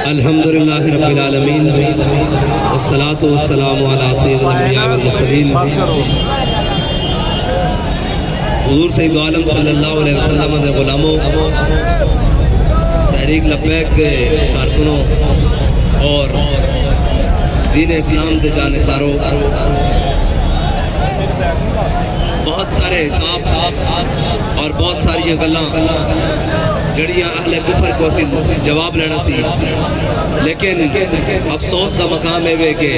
अल्हम्दुलिल्लाह रब्बिल आलमीन वस्सलातु वस्सलामु अला सय्यिदिल अंबिया वल मुरसलीन हुजूर सैयद आलम सल्लल्लाहु अलैहि वसल्लम दे गुलामों तहरीक लब्बैक दे कारकुनों और दीन इस्लाम दे जानिसारों बहुत सारे हिसाब और बहुत सारिया गल्लां जड़ियां अहले कुफर को असी जवाब लेना सी, लेकिन अफसोस का मकाम है कि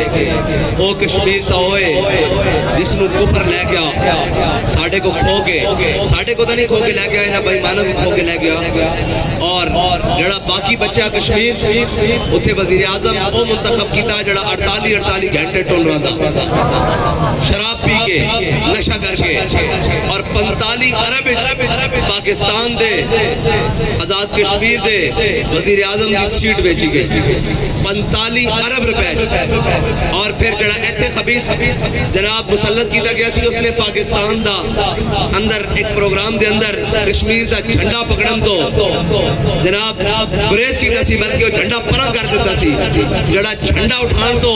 वो कश्मीर तो होए जिसनू कुफर लै गया साढ़े को खो के, साढ़े को तो नहीं खो के लै गया ना भाई मानो भी खो के लै गया। और जड़ा बाकी बच्चा कश्मीर उत्थे वजीर आजम वो मुंतखब किया जड़ा 48 घंटे टोल रहा था शराब पी के नशा करके, और 45 अरब पाकिस्तान दे आजाद कश्मीर दे वजीर आजम की सीट बेची गई 45 अरब रुपए। और फिर जड़ा इत्थे खबीस जनाब मुसल्लत किया गया सी, उसने पाकिस्तान दा अंदर एक प्रोग्राम दे अंदर कश्मीर दा झंडा पकड़न तो जनाब गुरेज किया सी, बल्कि वो झंडा परा कर दिता सी। जड़ा झंडा उठान तो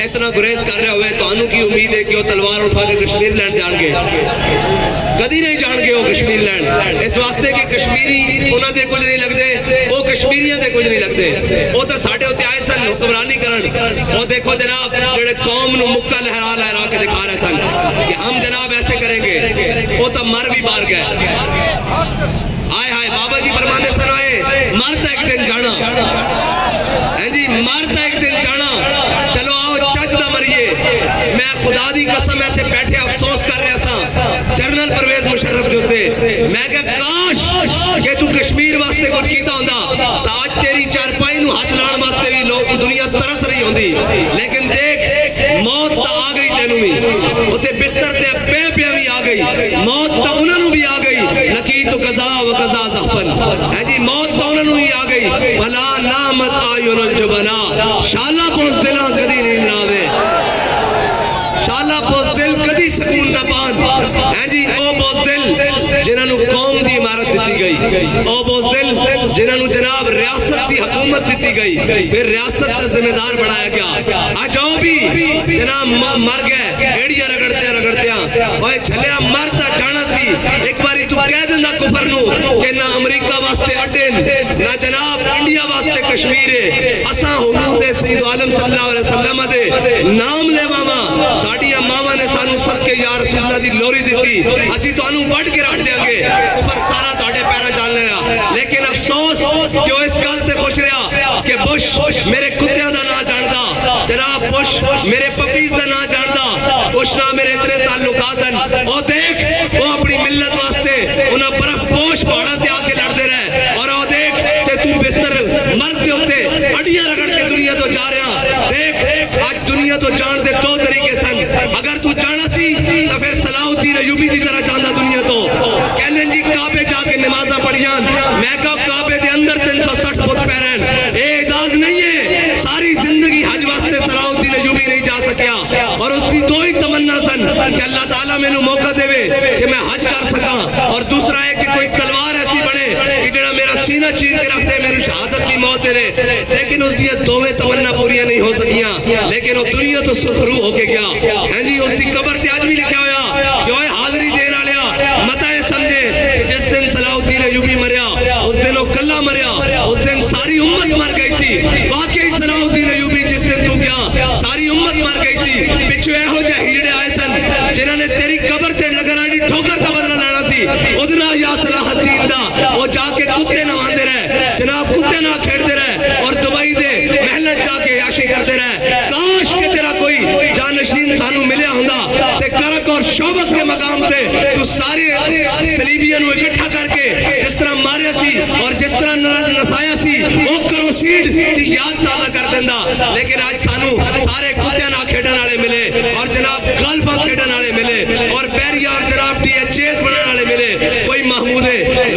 इतना गुरेज कर रहा हुए, तो की उम्मीद है कि वो तलवार उठा के कश्मीर लैंड जाएंगे? कदी नहीं जाएंगे वो कश्मीर लैंड, इस वास्ते कि कश्मीरी उन्होंने कुछ नहीं लगते, वो कश्मीरियों के कुछ नहीं लगते, वो तो साढ़े उत्ते आए सन हुक्मरानी करन। वो देखो जनाब जेड़े कौम नू मुक्का लहरा लहरा के दिखा रहे सन कि हम जनाब ऐसे करेंगे, वो तो मर भी मार गए। आए हाय बाबा जी फरमाते सन आए मरता एक दिन जाना है जी, मरता एक दिन जाना, चलो आओ चज ना मरिए। मैं खुदा दी कसम ऐसे बैठे अफसोस कर रहा सा जनरल परवेज मुशर्रफ जो थे, मैं कहा काश कि तू कश्मीर वास्ते कुछ कीता होंदा तो आज तेरी चारपाई नू हाथ लाने वास्ते भी लोग दुनिया तरस रही होंदी। लेकिन देख मौत तो आ गई, तेनू भी उत्ते बिस्तर ते पे पे भी आ गई मौत, तो उन्होंने भी आ गई। लकी तो कज़ा व कज़ा ज़हफन है जी, मौत तो उन्होंने भी आ गई। भला नामत आयुन जुबना शाला पोस दिला कदी नींद ना आवे, शाला पोस दिल कदी सुकून ना पान है जी। ओ बोस दिल जिन्होंने कौम की इमारत दी गई, ओ बोस दिल जिन्होंने जनाब रियासत की हुकूमत दी गई, फिर रियासत का जिम्मेदार बनाया गया। आज आओ भी जनाब मर गए एड़ियां रगड़ते ओए छलिया मरता जाना सी। एक बारी तू कह देना कुफर नू कि ना अमेरिका वास्ते अड्डे ना जनाब इंडिया वास्ते कश्मीर है, असा हुजूर दे सैयद आलम सल्लल्लाहु अलैहि वसल्लम दे नाम लेवावा साडियां मावां ने सानू सदके या रसूलुल्लाह दी लोरी दित्ती, असी तुहानू वड के रख देंगे, कुफर सारा तुहाडे पैरां चल रहा। लेकिन अफसोस कि इस गल से खुश रहा कि बुश मेरे कुत्तियां दा ना जानदा, जनाब बुश मेरे पपीज दा ना जानदा, बुश ना मेरे इतने ताल्लुकात हैं। ओ देख वो अपनी मिल्लत वास्ते उन्हें बर्फ पोश पहाड़ा ते आके लड़ते रहे, और ओ देख ते तू बिस्तर मर्द के उत्ते अड़ियां रगड़ के दुनिया तो जा रहा। देख आज दुनिया तो जान दे दो तरीके सन, अगर तू जाना सी तो फिर सलाहुद्दीन अय्यूबी की तरह जाना दुनिया तो कहने जी काबे जाके नमाजा पढ़ियान। मैं कहा काबे के अंदर 360 फुट पैरन ए इजाज नहीं है, सारी जिंदगी हज वास्ते सलाहुद्दीन अय्यूबी नहीं जा सकिया, और उसकी दो ही तमन्ना सन कि अल्लाह ताला मैनू मौका देवे कि मैं हज कर सका, और दूसरा है कि कोई तलवार ऐसी बने कि जड़ा मेरा सीना चीर के रख दे, मेरी शहादत की मौत दे दे। लेकिन उसकी दोवें तमन्ना पूरी नहीं हो सकियां, लेकिन वो दुनिया तो सुखरू होके गया है जी। उसकी कबर ते आज भी लिखा होया कि ओए हाजरी देने वाले मता ये समझे जिस दिन सलाहुद्दीन अय्यूबी मरिया उस दिन वो कल्ला मरिया, उस दिन सारी उम्मत मर गई सी। वाकई सलाहुद्दीन अय्यूबी जिस दिन तू गया सारी उम्मत मर गई सी। पिछू एहो जे हीड़े आए सन जिन्होंने तेरी कबर ते लगन वाली ठोकर का बदला लेना सी, उदना या सलाहुद्दीन दा वो जाके कुत्ते नवांदे रहे जनाब, कुत्ते ना खेड़ते रहे, और दुबई दे महल जाके याशी करते रहे। काश के तेरा कोई जानशीन सानू मिलिया हुंदा ते करक और शौबत के मकाम पे तू सारे सलीबियां नू इकट्ठा करके जिस तरह मारिया सी और जिस तरह नसाया सी वो करोसीड दी याद ताजा कर देंदा। लेकिन आज सानू सारे कुत्ते ना खेडन वाले मिले, और जनाब गल्फा खेडन वाले मिले, और बैरिया और जनाब चेस बनाने वाले मिले, कोई महमूद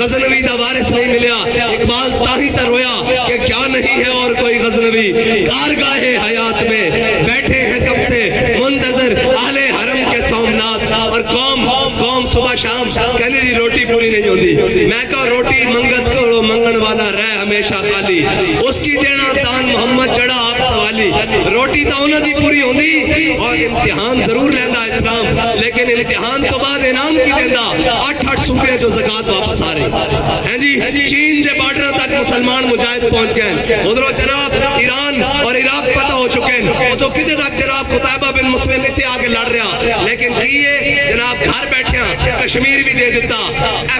गजनवी दा वारिस नहीं मिलिया। इकबाल ताही तर रोया कि क्या नहीं है और कोई गजनवी, कारगाहे हयात में बैठे हैं कब से मुंतजर आले हरम के सोमनाथ। और कौम सुबह शाम कहने दी रोटी पूरी नहीं होती। मैं कहा रोटी मंगत करो मंगत बोलन वाला रह हमेशा खाली, उसकी देना दान मोहम्मद जड़ा आप सवाली। रोटी तो उन्होंने पूरी होंगी और इम्तिहान जरूर लेंदा इस्लाम, लेकिन इम्तिहान तो बाद इनाम की देंदा 8-8 सूबे जो ज़कात वापस आ रही हैं जी। चीन के बॉर्डर तक मुसलमान मुजाहिद पहुंच गए, उधरों जनाब ईरान और इराक पता हो चुके हैं, तो कितने तक जनाब कुतैबा बिन मुस्लिम इसे आगे लड़ रहा, लेकिन जनाब घर बैठे कश्मीर भी दे दिता।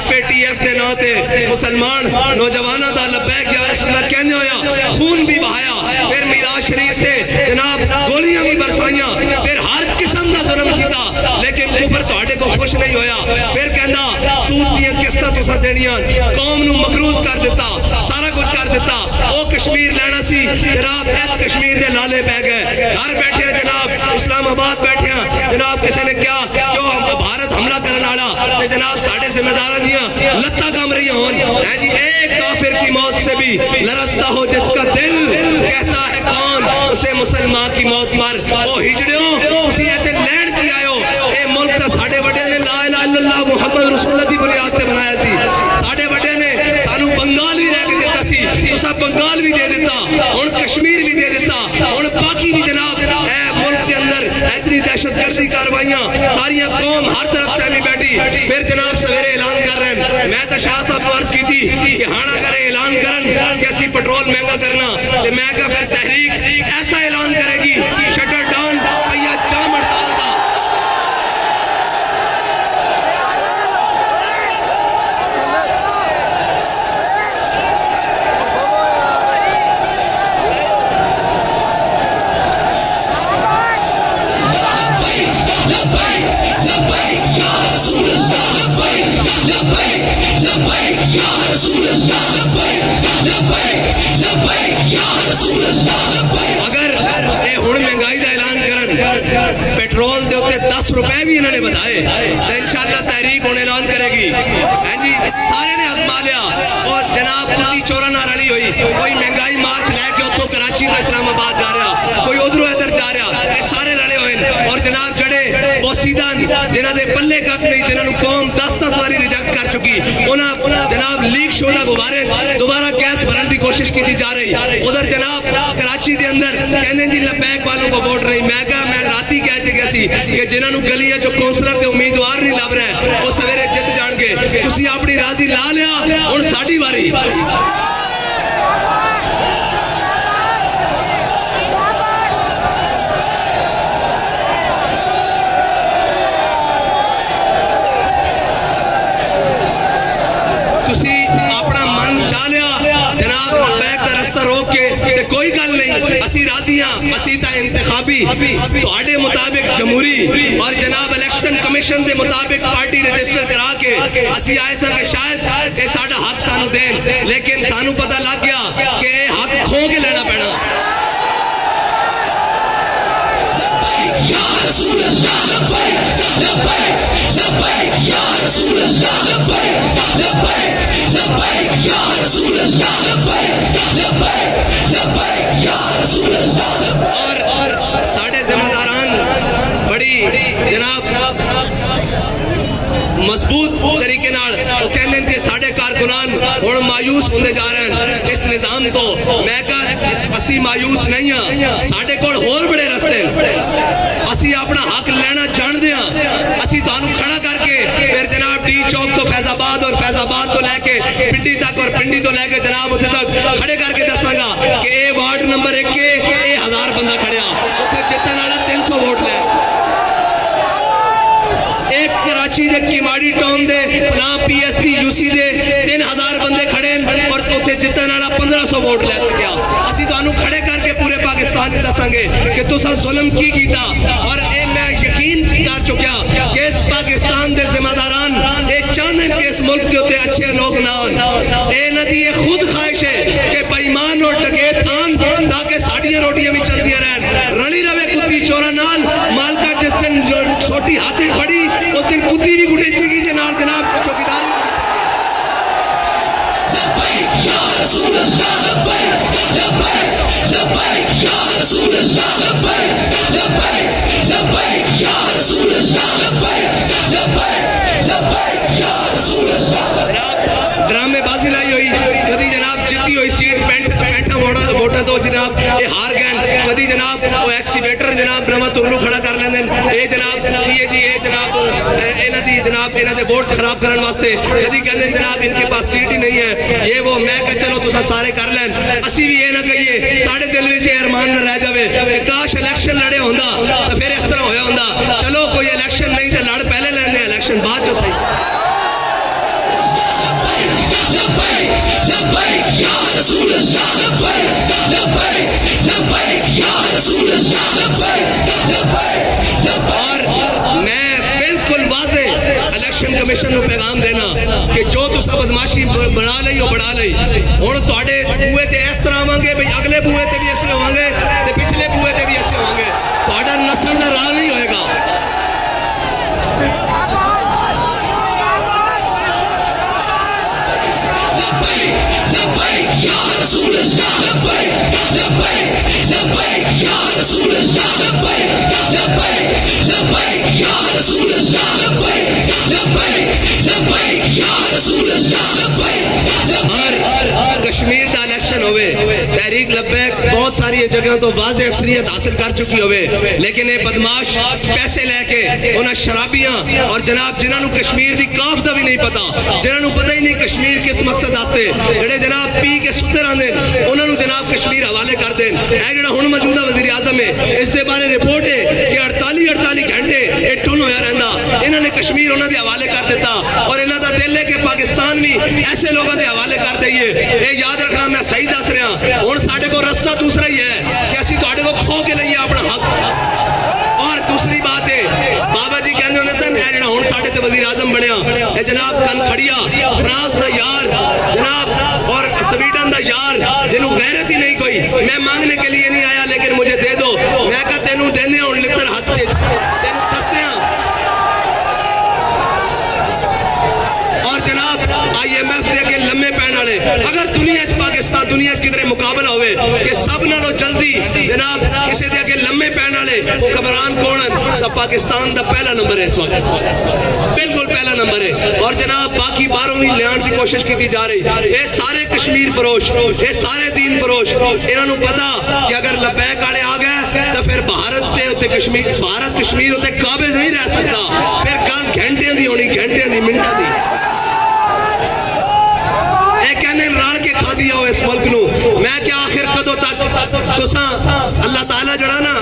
FATF के नाम से मुसलमान नौजवानों का लब्बैक या रसूलल्लाह कहने होया, खून भी बहाया, फिर मिलाद शरीफ से जनाब गोलियां भी बरसाइया, फिर हर किस्म का जुल्म किया, लेकिन कुफर तुहाडे को खुश नहीं होया। फिर कहना सूद दी किस्तां तुसां देनियां, कौम नूं मकरूज कर दिता, सारा कुछ कर दिता। वो कश्मीर लेना सी जनाब, इस कश्मीर के लाले पै गए। घर बैठे जनाब इस्लामाबाद बैठे जनाब, किसी ने क्या जो भारत हमला करने वाला जनाब साढ़े जिम्मेदार दियां लत्ता कम रही हो जी। एक काफिर की मौत से भी लरसता हो जिसका दिल, कहता है कौन उसे मुसलमान की मौत मार। ओ हिजड़ियों उसी ऐसे लैंड की आयो, ए मुल्क तो साढ़े वड्डे ने ला इलाहा इल्लल्लाह मुहम्मद रसूलुल्लाह की बुनियाद पे बनाया सी। साढ़े वड्डे ने सानू बंगाल भी लेके दिता सी, तुसा बंगाल भी दे दिता, हुण कश्मीर भी दे दिता, हुण बाकी भी जनाब मुल्क के अंदर इतनी दहशतगर्दी कार्रवाइयां, सारिया कौम हर तरफ से भी बैठी। फिर जनाब सवेरे ऐलान कर रहे हैं, मैं तो शाह साहब को अर्ज की थी कि हाँ अगर ऐलान करन कि असी पेट्रोल महंगा करना, तो मैं क्या फिर तहरीक ऐसा ऐलान करेगी कि शटर डाउन भैया जाम हड़ताल का। अगर हुण महंगाई का ऐलान करन, पेट्रोल के उत्ते 10 रुपए भी इन्होंने बताए, तो इंशाअल्लाह तहरीक हुण ऐलान करेगी। हैं जी सारे ने आजमा लिया, और जनाब कुत्ती चोरा ना रली हुई, कोई महंगाई मार्च लैके उतो कराची तो इस्लामाबाद जा रहा, कोई उधरों इधर जा रहा, ये सारे रले हुए। और जनाब जड़े बोसीदान जिन्हों के पल्ले कख नहीं, जिन्होंने कौम 10-10 बारी रिजेक्ट कर चुकी, उन्होंने जनाब लीक शो का गुब्बारे दोबारा गैस भरने की कोशिश की जा रही। उधर जनाब कराची के अंदर कहने जी लबैक वालों को वोट नहीं। मैं कहा मैं राती कह चुका सी कि जिन्होंने गलियां जो कौंसलर के उम्मीदवार नहीं लभ रहे वो सवेरे जित जाएंगे। तुसी अपनी राजी ला लिया, हुण साडी वारी। अपना मन चाह लिया जनाब लबैक का रास्ता रोक के कोई गल नहीं, असी राजी हाँ, असी तो इंतखाबी तुहाडे मुताबिक जमहूरी और जनाब इलेक्शन कमीशन के मुताबिक पार्टी रजिस्टर करा के असी आए सा कि शायद ये साडा हक सानू देन, लेकिन सानू पता लग गया कि हक खो के लेना पैना। या रसूल अल्लाह लब्बैक लब्बैक लब्बैक या रसूल अल्लाह लब्बैक लब्बैक लब्बैक या रसूल अल्लाह लब्बैक लब्बैक लब्बैक या रसूल अल्लाह। और साढ़े जिम्मेदारान बड़ी जनाब मजबूत तरीके नाल कहने कि साढ़े कारकुनान हुण मायूस होंदे जा रहे हैं इस निजाम तो। मैं कहा असी मायूस नहीं हाँ, साढ़े कोल होर बड़े रस्ते, असी अपना हक लेना चाहते हैं। असी तुहानू खड़ा करके फिर जनाब डी चौक तो फैजाबाद और फैजाबाद तो लैके पिंडी तक और पिंडी तो लैके जनाब उत्थे तक खड़े करके दसांगा कि ये वार्ड नंबर 1 के 1000 बंदा खड़िया, उत्थे जितने वाला 300 वोट लै। एक कराची के चिमाड़ी टाउन दे ना PST UC दे 3000 बंदे खड़े और उत्थे जितने वाला 1500 वोट लै सकिया। असी तुहानू खड़े करके पूरे पाकिस्तान च दसांगे कि तुसां जुल्म की कीता, और ये मैं यकीन कर चुकिया कि इस पाकिस्तान के जिम्मेदारान ये चाहते कि इस मुल्क के उत्ते अच्छे लोग ना हों। ये इन्हां दी खुद ख्वाहिश है कि बेईमान और डकैत आन ताकि साडियां रोटियां भी चलदियां रहन। रली रवे कुत्ती चोरा नाल, मालका जिस दिन छोटी हाथे फड़ी उस दिन कुत्ती भी गुटेचेगी जनाब चौकीदार। लब्बैक या रसूल अल्लाह लब्बैक लब्बैक लब्बैक या रसूल अल्लाह लब्बैक लब्बैक लब्बैक या रसूल अल्लाह लब्बैक लब्बैक लब्बैक या रसूल अल्लाह। ड्रामेबाजी लाई हुई कभी जनाब हुई सीट 65 वोटां तो जनाब ये हार गए। कभी जनाब वो एक्सीवेटर जनाब नवा तुरलू खड़ा कर लेंदे ये जनाब ये जी ये जनाब इन्हां दी जनाब इन्हां दे वोट खराब करने वास्ते कभी कहते जनाब इनके पास सीट ही नहीं है ये वो। मैं कह चलो तुसा सारे कर लैन असी भी ये ना कहिए साढ़े दिल में ये अरमान न रह जाए काश इलेक्शन लड़े होंदा तो फिर इस तरह होया होंदा। चलो कोई इलेक्शन नहीं तो लड़ पहले लेने इलेक्शन बाद जो सही। और मैं बिल्कुल वाजे इलेक्शन कमीशन को पैगाम देना कि जो तुसा बदमाशी बना ली वो बढ़ा ली हुण तुहाडे बूहे ते इस तरह आवांगे भाई अगले बूहे ते भी असीं होवांगे ते पिछले बूहे ते भी असीं होवांगे तुहाडा नसण दा राह नहीं होएगा। कश्मीर का इलेक्शन होवे तहरीक लब्बैक बहुत सारी जगह तो वाज़े अक्सरियत हासिल कर चुकी होवे लेकिन ये बदमाश पैसे लैके उन्हें शराबियां और जनाब जिन्होंने कश्मीर की काफ का भी नहीं पता जिन्होंने पता ही नहीं कश्मीर किस मकसद वास्ते जेडे जनाब पी के सुते रहंदे उन्होंने जनाब कश्मीर हवाले कर दें। जेड़ा हुण मौजूदा वज़ीर आज़म है इस दे बारे रिपोर्ट है कि 48 घंटे ये टुन होया रहिंदा इन्होंने कश्मीर उन्होंने हवाले कर दिता और इन्हों का दिल है कि पाकिस्तान भी ऐसे लोगों के हवाले कर दईए। ये याद रखना मैं सही दस रहा हुण साडे को रस्ता दूसरा ही है कि असीं तुहाडे को खो के लईए अपना हक। और दूसरी बात है बाबा जी कहते होंदे सन जेड़ा हुण साडे ते वज़ीर आज़म बनया ए जनाब कनखड़िया फ्रांस दा यार जनाब और स्वीडन दा यार जिन्हों गैरत ही नहीं कोई मैं मांगने के लिए नहीं आया लेकिन मुझे दे दो मैं कहा तेनू देने हुण लित्र हाथ से तेनू दसदे और जनाब IMF दे अगे लम्मे पैण वाले अगर दुनिया पाकिस्तान दुनिया किधरे मुकाबला होवे कि सब नालों जल्दी जनाब किसी दे अगे लम्मे पैण वाले कमरान कौन है तो पाकिस्तान का पहला नंबर है इस वक्त बिल्कुल पहला नंबर है। और जनाब बाकी बाहरों भी लियाण की कोशिश की जा रही ये सारे कश्मीर फरोश ये सारे दीन फरोश इन्हों पता कि अगर लबैक वाले आ गए तो फिर भारत कश्मीर उत्ते काबिज नहीं रह सकता फिर गल घंटिया की होनी घंटिया की मिनटा की रल के खा दिया हो इस मुल्क नू। मैं क्या आखिर कदों तक तुसा अल्लाह ताला जड़ा ना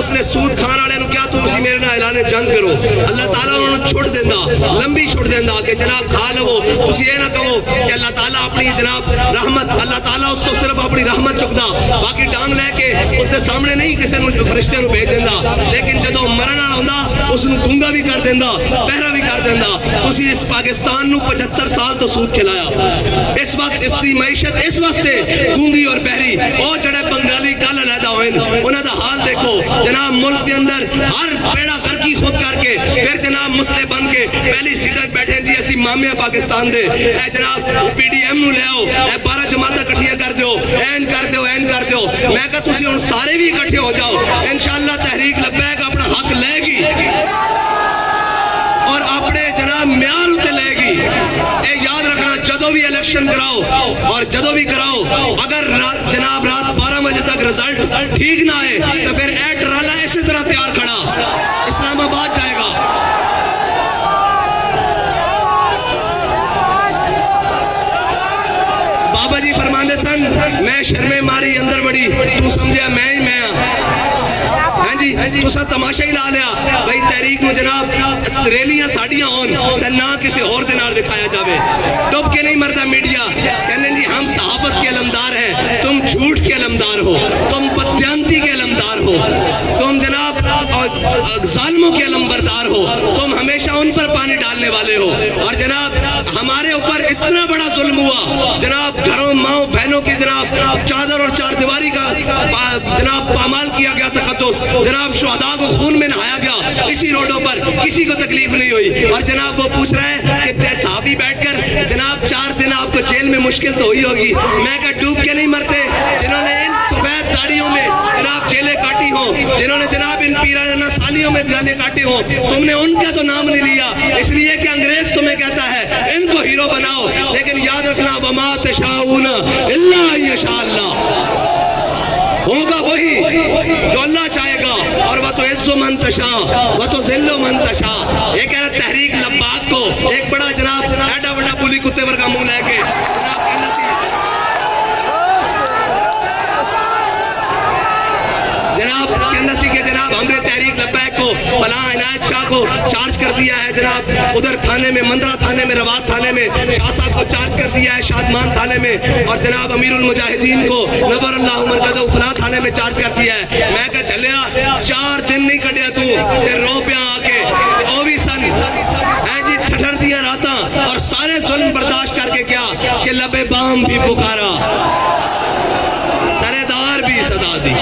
उसने सूद खान वाले क्या तुम मेरे नाल ऐलान जंग करो अल्लाह ताला उन्होंने छुट देंदा लंबी छुट देंदा कि जनाब खा लवो तुम ये ना कहो कि अल्लाह ताला अपनी जनाब रहमत अल्लाह ताला उसको सिर्फ अपनी रहमत चुकदा बाकी टांग लैके उसके सामने नहीं किसी फरिश्ते नू भेज देंदा लेकिन जदों मरण वाला हुंदा उसनू गूंगा भी कर देंदा पहरा भी कर देंदा। तुसी इस पाकिस्तान नू 75 साल तो सूद खिलाया इस वक्त इसकी मैशत इस वास्ते गूंगी और बहरी और जड़े बंगाली कल अलहदा होए उन्हां दा हाल देखो जनाब मुल्क के अंदर हर बेड़ा करकी खुद करके फिर जनाब मुसले बन के पहली सीट बैठे जी असी मामे पाकिस्तान दे ए जनाब PDM नू ले आओ ए 12 जमात इकट्ठियां कर दो ऐन कर दो ऐन कर दो। मैं कहा तुसी हुण सारे भी इकट्ठे हो जाओ इंशाअल्लाह तहरीक लब्बैक अपना हक लेगी और अपने जनाब म्यार उत्ते लेगी। ए याद रखना जदों भी इलेक्शन कराओ और जदों भी कराओ अगर जनाब रात 12 बजे तक रिजल्ट ठीक ना आए तो फिर ए ट्राला इसी तरह तैयार खड़ा इस्लामाबाद जाएगा। बाबा जी फरमाते सन मैं शर्मे मारी अंदर बड़ी तू समझा मैं ही मैं हाँ जी तुसा तमाशा ही ला लिया भाई तहरीक में जनाब रैलियां साड़ियां होन ना किसी और दे नाल दिखाया जावे डुब के नहीं मरता मीडिया कहने जी हम सहाफत के अलमदार हैं तुम झूठ के अलमदार हो तुम पत्यांती के अलमदार हो तुम जनाब जालिमों के अलमबरदार हो तुम हमेशा उन पर पानी डालने वाले हो। और जनाब हमारे ऊपर इतना बड़ा जुल्म हुआ जनाब घरों माओ बहनों की जनाब चादर और चार दीवारी का जनाब पामाल किया गया तकद्दुस जनाब शुहदा को खून में नहाया गया इसी रोडों पर किसी को तकलीफ नहीं हुई। और जनाब वो पूछ रहे हैं कि साहबी बैठकर जनाब 4 दिन आपको जेल में मुश्किल तो हुई होगी। मैं क्या डूब के नहीं मरते जिन्होंने इन सफेद दाढ़ियों में जनाब जेलें काटी हो जिन्होंने जनाब इन पीराना सालियों में गाने काटे हो तुमने उनका तो नाम नहीं लिया इसलिए कि अंग्रेज तुम्हें कहता है इनको हीरो बनाओ लेकिन याद रखना वमा तशाऊना इल्ला तुइज़्ज़ु मन तशा व तुज़िल्लु मन तशा। ये कह रहा तहरीक लब्बाक को एक बड़ा जनाब एडा बड़ा बुली कुत्ते वर्गा मुंह लेके जनाब कहना सी कि जनाब हमने तहरीक लब्बैक को फलां इनायत शाह को चार्ज कर दिया है जनाब, उधर थाने में मंदरा थाने में रवात थाने में शाह साहब को चार्ज कर दिया है शादमान थाने में, और जनाब अमीरुल मुजाहिदीन को नव्वरअल्लाहु मरकज़हु फलां थाने में चार्ज कर दिया है। मैं कह चलिया 4 दिन नहीं कढ़िया तू ते रो पिया आके ओ भी सन है जी ठठर दिया राता और सारे जुल्म बर्दाश्त करके क्या कि लबे बाम भी पुकारा सरेदार भी सदा दी।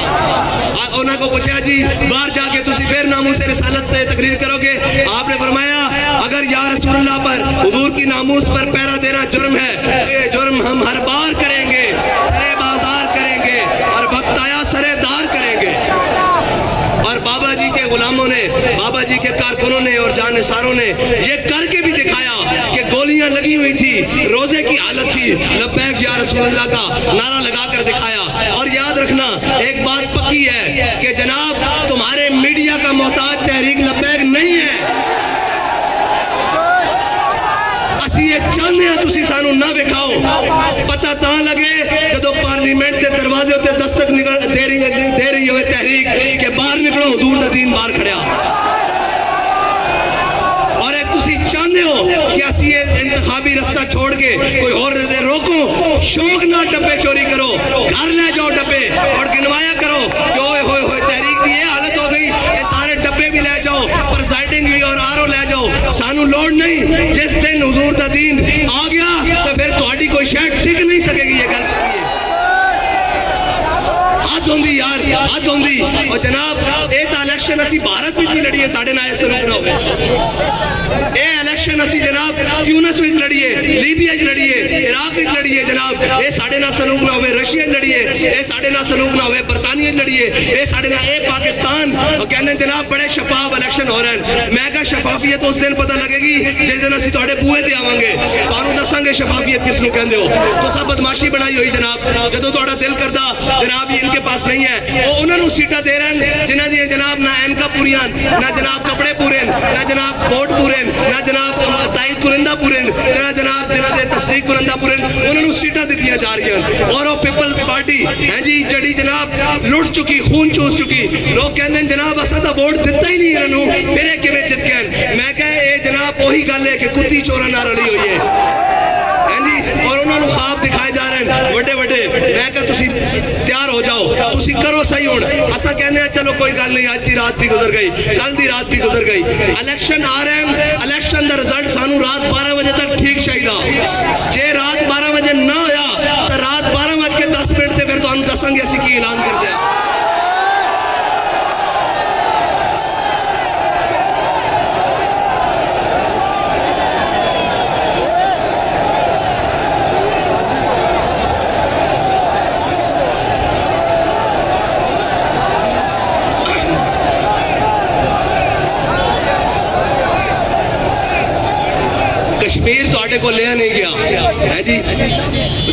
उन्होंने को पूछा जी बाहर जाके तुसी फिर नामूस रिसालत से तकरीर करोगे? आपने फरमाया अगर या रसूलुल्लाह पर हुजूर की नामूस पर पहरा देना जुर्म है तो ये जुर्म हम हर बार करेंगे, सरे बाजार करेंगे और बख्ताया सरेदार करेंगे। और बाबा जी के गुलामों ने, बाबा जी के कारकुनों ने और जानिसारों ने ये करके भी दिखाया कि गोलियां लगी हुई थी, रोजे की हालत थी, लब्बैक या रसूलुल्लाह का नारा लगा कर दिखाया। और याद रखना एक बात पक्की है कि जनाब तुम्हारे मीडिया का मोहताज तहरीक लब्बैक नहीं है। असी ये चाहते हैं तुसी सानू ना विखाओ, पता ता लगे जो पार्लीमेंट के दरवाजे उत्ते दस्तक दे रही हो तहरीक के बाहर निकलो हुजूर दा दीन बाहर खड़िया। और तुसी चाहते हो कि असी ये इंतखाबी रास्ता छोड़ के कोई और रोको, शौक ना डब्बे चोरी करो, घर ले जाओ डब्बे और गिनवाया करो कि ओए होए होए तहरीक की ये हालत हो गई, ये सारे डब्बे भी ले जाओ, प्रेसिडिंग भी और आरओ ले जाओ, सानू लोड नहीं। जिस दिन हुजूर दा दीन आ गया तो फिर तुम्हारी कोई शायद टिक नहीं सकेगी। ये गल हद होंदी यार, हद होंदी। और जनाब ये तो इलेक्शन असी भारत में भी लड़िए, साढ़े ना सलूक ना हो। ये इलेक्शन असी जनाब ट्यूनिस में लड़िए, लीबिया लड़िए, इराक में लड़िए जनाब, ये साढ़े ना सलूक ना हो। रशिया लड़िए, ये साढ़े ना सलूक ना हो। बरतानिया लड़िए, ये साढ़े ना। ये पाकिस्तान और कहते जनाब बड़े शफाफ इलेक्शन हो रहे हैं। मैं कहा शफाफियत उस दिन पता लगेगी जिस दिन असी तुहाडे बूहे ते आवांगे, तुहानू दसांगे शफाफियत किसनू कहंदे हो। तुसां बदमाशी बनाई हुई जनाब, जदों तुहाडा दिल करदा जनाब ये इनके पास नहीं है, वो उन्होंने सीटा दे रहे हैं जिन्हां दी जनाब ना एनका पूरियां, ना जनाब कपड़े पूरे, ना जनाब वोट पूरे, ना जनाब तायद कुरिंदा पूरे, ना जनाब जिन्हां दे तस्दीक कुरिंदा पूरे, उन्होंने सीटा दित्तियां जा रही हैं। और वो पीपल्स पार्टी है जी जड़ी जनाब लुट चुकी, खून चूस चुकी। लोग कहते हैं जनाब असा तो वोट दिता ही नहीं इन्होंने, फिर ये किवें जित गए। मैं कहा ये जनाब वही गल है कि कुत्ती चोरा ना रली हुई है जी। और उन्होंने ख्वाब दिखाए जा रहे हैं बड़े बड़े। मैं कहा तुसी तैयार हो जाओ, तुसी करो सही हुण। असा कहने हैं चलो कोई गल नहीं, आज की रात भी गुजर गई, कल की रात भी गुजर गई, इलेक्शन आ रहे हैं, इलेक्शन का रिजल्ट सानू रात 12 बजे तक ठीक चाहिए। जे रात 12 बजे ना होया तो रात 12:10 से फिर तुहानू दसांगे असी की ऐलान करते हैं। कश्मीर तुहाडे को लिया नहीं गया है जी।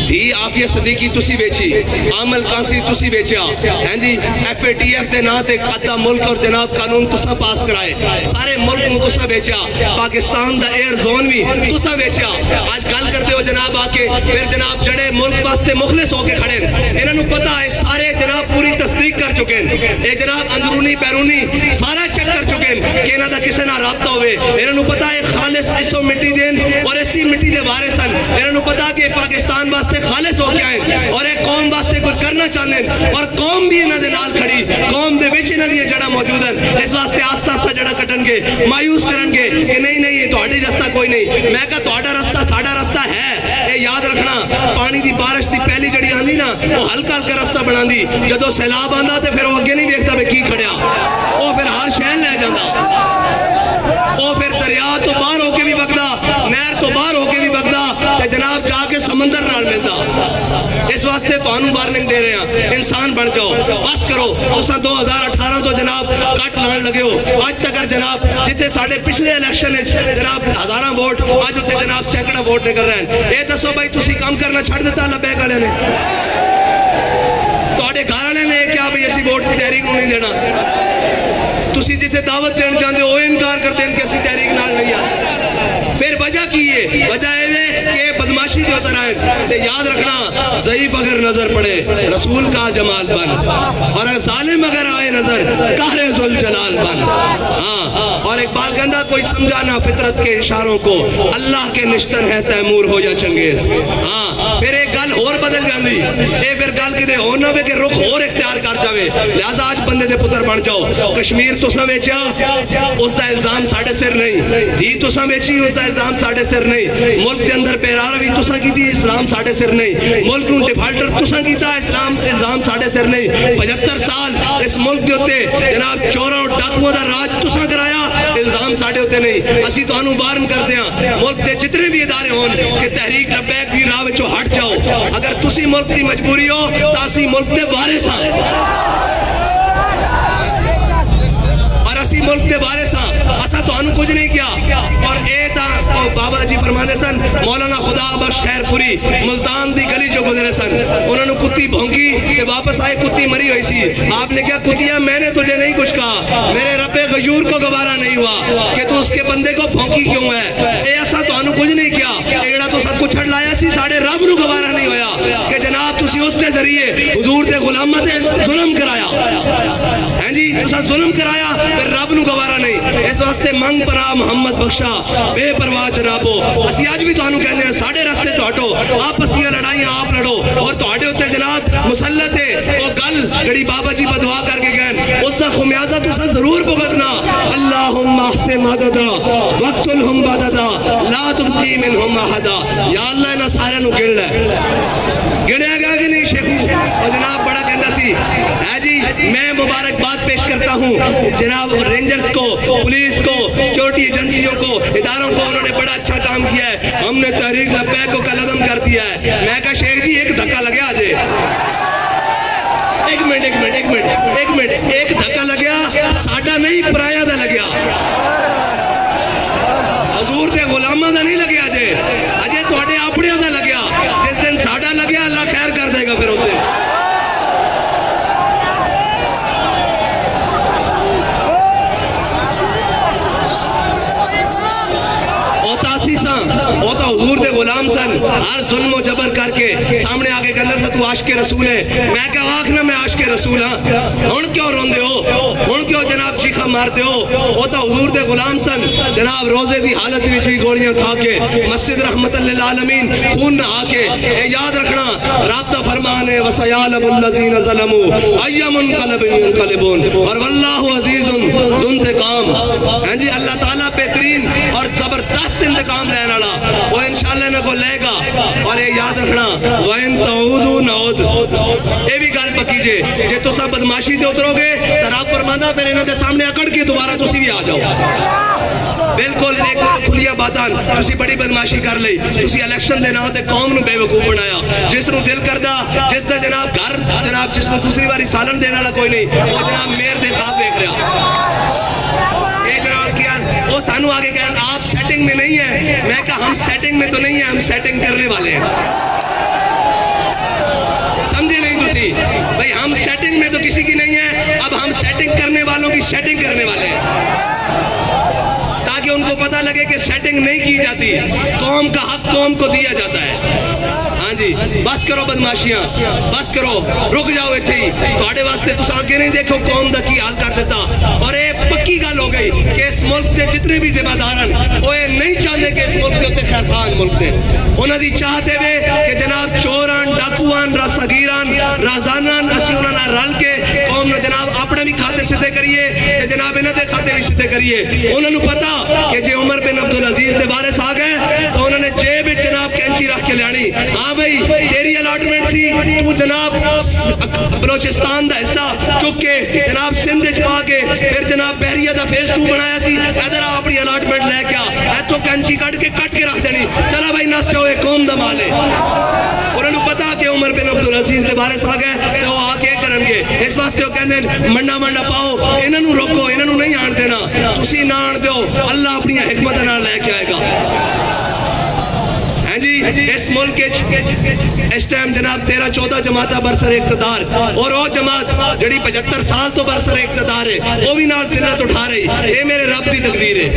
धी आफिया सदीकी तुसी बेची, आमल कासी तुसी बेचा है जी। FATF के नाम ते अद्धा मुल्क और जनाब कानून तुसा पास कराए, सारे मुल्क में तुसा बेचा, पाकिस्तान दा एयर जोन भी तुसा बेचा। आज गल करते हो जनाब आके फिर जनाब जड़े मुल्क वास्ते मुखलिस होके खड़े, इन्होंने पता है सारे जनाब पूरी तस्दीक कर चुके हैं, ये जनाब अंदरूनी बैरूनी सारा चेक कर चुके हैं कि इन्हों का किसी ना राबता होवे। इन्होंने पता है खालिस इसो मिट्टी देन और इसी मिट्टी के वारिस हैं। इन्होंने पता कि पाकिस्तान वास्ते खालिस हो गया है और एक कौम वास्ते कुछ करना चाहते हैं, और कौम भी इन्हों के नाल खड़ी, कौम के विच इन्हां दी जड़ा मौजूद हैं। इस वास्ते आस्ता आस्ता जड़ा कटणगे, मायूस करनगे कि नहीं नहीं ये तुहाडी रास्ता कोई नहीं। मैं कहा तुहाडा रास्ता साडा रास्ता है, ये याद रखना। पानी की बारिश की पहली जड़ी आंदी ना वो हल्का हल्का रास्ता बनांदी, जदों सैलाब आंदा तो फिर वो अगे नहीं वेखदा भी की खड़िया, वो फिर हर शहर लै जांदा, वो फिर दरिया तो बाहर होके भी वगदा, नहर तो बाहर होके भी वगदा ते जनाब जाके समंदर नाल मिलदा। इस वास्ते तुहानू वार्निंग दे रहे हैं, इंसान बन जाओ, बस करो। उस 2018 तो जनाब कट लाने लगे हो, आज तक जनाब जिथे साढ़े पिछले इलेक्शन जनाब हजारा वोट, आज उत्थे जनाब सैकड़ा वोट निकल रहे हैं। ये दसो भाई तुसी काम करना छड़ दिता लब्बैक वाले ने, तुहाडे घर वाले ने क्या भाई असी वोट तहरीक नहीं देना। तुसी जिथे दावत देना चाहते हो इनकार करते हैं कि असि तहरीक नाल नहीं आए। फिर वजह की है? वजह है कि बदमाशी के उतर आए। ते याद रखना, ज़ईफ अगर नजर पड़े रसूल का जमाल बन, और जालिम अगर आए नजर कहरे जुल जलाल बन। हाँ, और एक बात कहना, कोई समझाना फितरत के इशारों को, अल्लाह के निश्तर है तैमूर हो या चंगेज। हाँ, फिर एक गल और बदल जाती, ये फिर गल किते हो ना वे कि रुख और इख्तियार कर जावे। लिहाजा आज बंदे दे पुत्र बन जाओ। कश्मीर तुसा वेचा, उसका इल्जाम साढ़े सिर नहीं। धी तुसा वेची, उसका इल्जाम साढ़े सिर नहीं। मुल्क के अंदर पैरावी तुसा की थी, इस्लाम साढ़े सिर नहीं। मुल्क नूं डिफाल्टर तुसा कीता, इस्लाम इल्जाम साढ़े सिर नहीं। 75 साल इस मुल्क के उत्ते जनाब चोरों और डाकुओं का राज तुसा कराया, इल्जाम साढ़े उत्ते नहीं। असी तुहानू वार्न करते हैं, मुल्क के जितने भी इदारे होन कि तहरीक लबैक की राह विचों हट जाओ। अगर तुसी मुल्क की मजबूरी हो तो असी मुल्क के वारिस हां, और असी मुल्क के वारिस हां। असा तुहानू कुछ नहीं किया। और ए ता बाबा जी फरमाते सन, मौलाना खुदा बख्श खैरपुरी मुल्तान दी गली जो गुजरे सन, उन्होंने कुत्ती भौंकी कि वापस आए, कुत्ती मरी हुई सी। आपने क्या कुतिया, मैंने तुझे नहीं कुछ कहा, मेरे रब्बे गयूर को गवारा नहीं हुआ कि तू उसके बंदे को भौंकी क्यों है। ऐसा तुहानू कुछ नहीं किया, जेड़ा तो सब कुछ लाया सी साढ़े रब नू गवारा नहीं होया कि जनाब तुसी उसके जरिए हुजूर दे गुलामां ते जुल्म कराया हैं जी, तुसा जुल्म कराया, फिर रब नू गवारा नहीं। इस वास्ते मंग परा मोहम्मद बख्शा बेपरवाह जनाबो। असी अज भी तुहानू कहने साढ़े रस्ते तो हटो, आपस दी लड़ाइयां आप लड़ो, और तुहाडे उत्ते जनाब मुसल्लत है वो गल जड़ी बाबा जी बदवा करके गए, उसका खुमियाजा तुसा जरूर भुगतना। अल्लाहुम्मा से मददा वक्तुलहुम बददा ला तुमती मिनहुम अहदा। या अल्लाह इन्हां सारियां नू गिण लै। गिणिया गया कि नहीं शेखू? और जनाब बड़ा कहता सी है जी, मैं मुबारकबाद पेश करता हूँ जनाब रेंजर्स को, पुलिस को, सिक्योरिटी एजेंसियों को, इदारों को, उन्होंने बड़ा अच्छा काम किया है। हमने तहरीक लब्बैक को कलअदम कर दिया है। मैं कहा शेख जी एक धक्का लगे आज, एक मिनट, एक धक्का लग्या साडा नहीं पराया दा लग्या, हजूर दे गुलामां दा नहीं लग्या जे, अजे तुहाडे अपनियां दा लग्या। जिस दिन साडा लग्या अल्लाह खैर कर देगा फिर उस दिन। हुजूर दे गुलाम सन, हर जुल्म जबर करके सामने आके कहंदा सा तू आशिक रसूल है। मैं कहा आख ना मैं आशिक रसूल हां, हुण क्यों रोंदे हो, हुण क्यों जनाब चीखा मारते हो? वो तो हुजूर दे गुलाम सन जनाब, रोजे की हालत में भी गोलियां खा के मस्जिद रहमतल लिल आलमीन खून नहा के। याद रखना राब्ता फरमान है, वसयालमुल लज़ीना ज़लमू अय्यमुन क़लबुन, और वल्लाहु अज़ीज़ुन ज़ुंतिकाम। हां जी, अल्लाह ताला बेहतरीन और जबरदस्त इंतकाम लेने वाला, वो इंशाअल्लाह इन्हां को लेगा। और ये याद रखना, वइन तऊदू नऊद, ये भी गल पक्की जे तुसा बदमाशी ते उतरोगे तो रब फरमांदा फिर इन्हां दे सामने अकड़ के दोबारा तुसी भी आ जाओ। बिल्कुल एक खुलिया बातां, तुसी बड़ी बदमाशी कर लई, तुसी इलेक्शन दे नाम ते कौम नूं बेवकूफ बनाया। जिस नूं दिल करदा, जिस दा जनाब घर जनाब जिस नूं दूसरी बारी सालन देने वाला कोई नहीं, वो जनाब मेयर दे ख्वाब देख रहा। वो सानू आगे कहना आप सेटिंग में नहीं है। मैं कहा हम सेटिंग में तो नहीं है, हम सेटिंग करने वाले हैं। समझे नहीं तुसी भाई, हम सेटिंग में तो किसी की नहीं है, अब हम सेटिंग करने वालों की सेटिंग करने वाले हैं, ताकि उनको पता लगे कि सेटिंग नहीं की जाती, कौम का हक कौम को दिया जाता है। हाँ जी, बस करो बदमाशियां, बस करो, रुक जाओ इत्थे ही। तुहाडे वास्ते तुस आगे नहीं देखो कौम दा की हाल कर देता। और ये पक्की गल हो गई कि इस मुल्क के जितने भी जिम्मेदार हैं वो ये नहीं चाहते कि इस मुल्क के उत्ते खैरखान मुल्क दे। उन्होंने चाहते वे कि जनाब चोरान, डाकुआन, रासगीरान, राजानान असी उन्हां नाल रल के कौम ने जनाब अपने भी खाते सीधे करिए, जनाब इन्हां दे खाते भी सीधे करिए। उन्होंने पता कि जे उमर बिन अब्दुल अजीज दे वारिस आ गए तो उन्होंने जेब में जनाब कैंची रख के लियानी। हाँ भाई, तेरी अलॉटमेंट सी, तू जनाब बलोचिस्तान का हिस्सा चुक के जनाब सिंध च पा के फिर जनाब बहरिया का फेज 2 बनाया सी, इधर अपनी अलॉटमेंट लैके आ, इतों कैंची कट के रख देनी, चला भाई नस जाओ, एक कौम का माल है। उन्होंने पता कि उमर बिन अब्दुल अजीज के वारिस आ गए तो आके करनगे। इस वास्ते कहते मंडा मंडा पाओ, इन्हों रोको, इन्हों नहीं आन देना, तुसी ना आन दो, अल्लाह अपनी हिकमत नाल लैके आएगा। इस मुल्क इस टाइम जनाब 13-14 जमात बरसर इक़्तिदार और वो जमात जड़ी 75 साल तो बरसर इक़्तिदार है वो भी नाल जिन्नत उठा रही। ये मेरे रब की तकदीर है,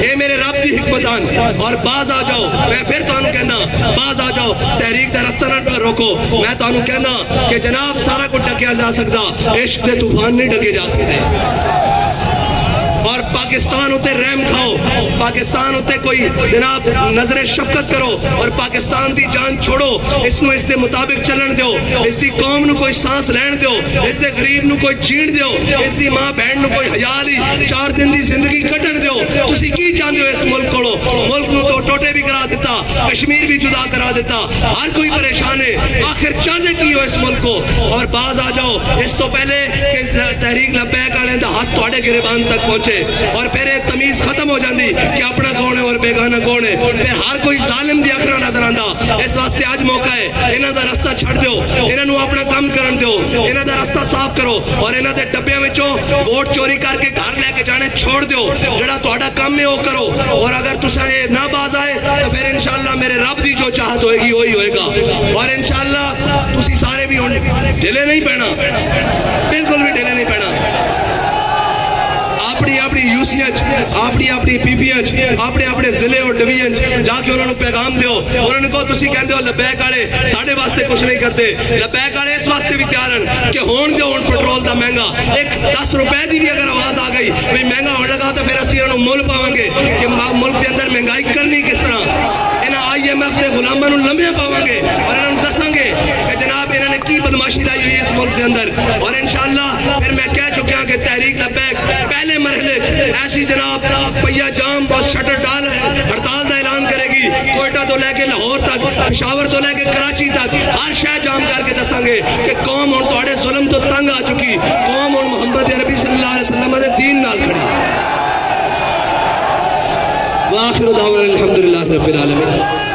ये मेरे रब की हिकमतान। और बाज आ जाओ, मैं फिर तुहानू कहना बाज आ जाओ, तहरीक दा रस्ता ना रोको। मैं तुहानू कहना कि जनाब सारा कुछ ढकिया जा सकता, इश्क दे तूफान नहीं ढके जा सकते। और पाकिस्तान उते रहम खाओ, पाकिस्तान उते कोई जनाब नजर शफकत करो और पाकिस्तान की जान छोड़ो। इसमें इसके मुताबिक चलन दो, इसकी कौम नू कोई सांस लैन दो, इसके गरीब नू कोई जीण दो, इसकी मां बहन नू कोई हया ली 4 दिन की जिंदगी कटण दो। तुसी की चाहते हो इस मुल्क को? मुल्क नू तो टोटे भी करा दिता, कश्मीर भी जुदा करा दिता, हर कोई परेशान है। आखिर चाहते की हो इस मुल्क को? और बाज आ जाओ इस तो पहले कि तहरीक लब्बैक वाले दा हाथ तुहाडे गिरबान तक पहुंचे और फिर तमीज खत्म हो जाती कि अपना कौन है और बेगाना कौन है। फिर हर कोई जालिम दी अखरा नजर आंदा। इस वास्ते आज मौका है, इन्हां दा रास्ता छड़ दो, इन्हां नू अपना काम करन दो, इन्हां दा रास्ता साफ करो और इन्हां दे डब्बियां विचों वोट चोरी करके घर लेके जाने छोड़ दो। जेड़ा तुहाडा काम है वो करो। और अगर तुसा ये ना बाज आए तो फिर इंशाअल्लाह मेरे रब दी जो चाहत होएगी वही होएगा। और इंशाअल्लाह तुसी सारे भी होने ढिले नहीं पैना, बिल्कुल भी ढिले नहीं पैना। अपनी अपनी यूसियां अपनी अपनी पीपीआं अपने अपने जिले और डिवीजन जाके उन्होंने पैगाम दो। उन्होंने कहो तुसी कहते हो लबैक वाले साढ़े वास्ते कुछ नहीं करते, लबैक वाले इस वास्ते भी तैयार हैं कि होण दो हुण पेट्रोल दा महंगा। एक 10 रुपए की भी अगर आवाज आ गई भाई महंगा होने लगा तो फिर असं इन्होंने मुल पावांगे कि मुल्क के अंदर महंगाई करनी किस तरह। इन्हें IMF के गुलामां नूं लम्हे पावांगे और इन्होंने दसांगे कि जनाब इन्होंने की बदमाशी लाई हुई है इस मुल्क के अंदर। और इंशाअल्लाह फिर मैं कह चुका कि तहरीक लबैक पहले मरहले ऐसी जनाब पहिया जाम और शटर डाल हड़ताल का ऐलान करेगी। कोयटा तो लैके लाहौर तक, पेशावर तो लैके कराची तक हर शहर जाम करके दसांगे कि कौम हुण तुहाडे जुल्म तो तंग आ चुकी, कौम हुण मुहम्मद अरबी सल्लल्लाहु अलैहि वसल्लम दे दीन नाल खड़ी। वाखिर दावाना अल्हम्दुलिल्लाहि रब्बिल आलमीन।